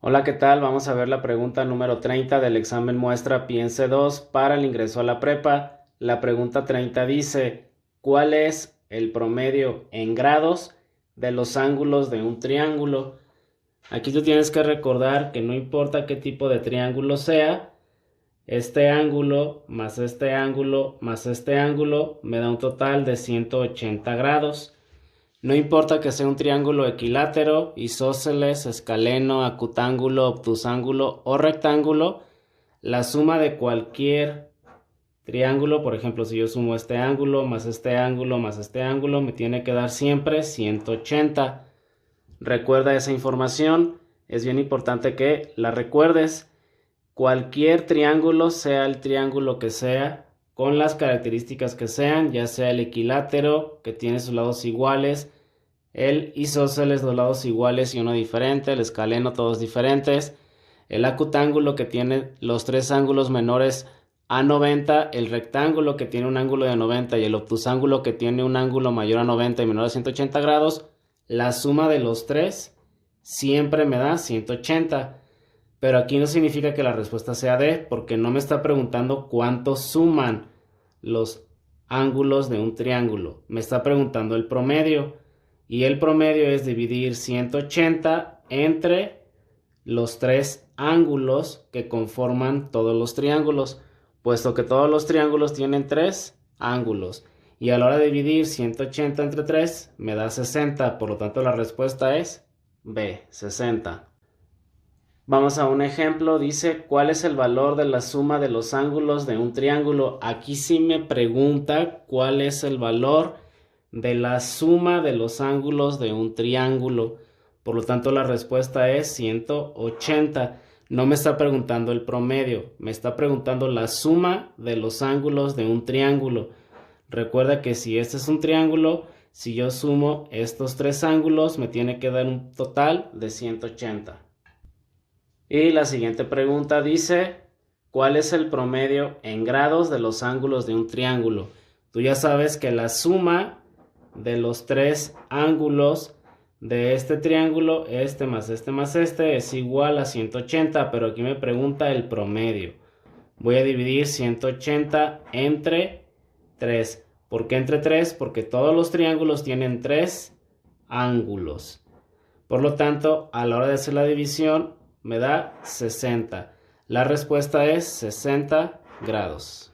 Hola, ¿qué tal? Vamos a ver la pregunta número 30 del examen muestra Piense 2 para el ingreso a la prepa. La pregunta 30 dice, ¿cuál es el promedio en grados de los ángulos de un triángulo? Aquí tú tienes que recordar que no importa qué tipo de triángulo sea, este ángulo más este ángulo más este ángulo me da un total de 180 grados. No importa que sea un triángulo equilátero, isósceles, escaleno, acutángulo, obtusángulo o rectángulo, la suma de cualquier triángulo, por ejemplo, si yo sumo este ángulo más este ángulo más este ángulo, me tiene que dar siempre 180. Recuerda esa información, es bien importante que la recuerdes. Cualquier triángulo, sea el triángulo que sea, con las características que sean, ya sea el equilátero, que tiene sus lados iguales, el isósceles, dos lados iguales y uno diferente, el escaleno, todos diferentes, el acutángulo, que tiene los tres ángulos menores a 90, el rectángulo, que tiene un ángulo de 90, y el obtusángulo, que tiene un ángulo mayor a 90 y menor a 180 grados, la suma de los tres siempre me da 180. Pero aquí no significa que la respuesta sea D, porque no me está preguntando cuánto suman los ángulos de un triángulo. Me está preguntando el promedio. Y el promedio es dividir 180 entre los tres ángulos que conforman todos los triángulos, puesto que todos los triángulos tienen tres ángulos. Y a la hora de dividir 180 entre 3 me da 60, por lo tanto la respuesta es B, 60. Vamos a un ejemplo, dice, ¿cuál es el valor de la suma de los ángulos de un triángulo? Aquí sí me pregunta cuál es el valor de la suma de los ángulos de un triángulo. Por lo tanto, la respuesta es 180. No me está preguntando el promedio, me está preguntando la suma de los ángulos de un triángulo. Recuerda que si este es un triángulo, si yo sumo estos tres ángulos, me tiene que dar un total de 180. Y la siguiente pregunta dice, ¿cuál es el promedio en grados de los ángulos de un triángulo? Tú ya sabes que la suma de los tres ángulos de este triángulo, este más este, es igual a 180, pero aquí me pregunta el promedio. Voy a dividir 180 entre 3. ¿Por qué entre 3? Porque todos los triángulos tienen tres ángulos. Por lo tanto, a la hora de hacer la división, me da 60. La respuesta es 60 grados.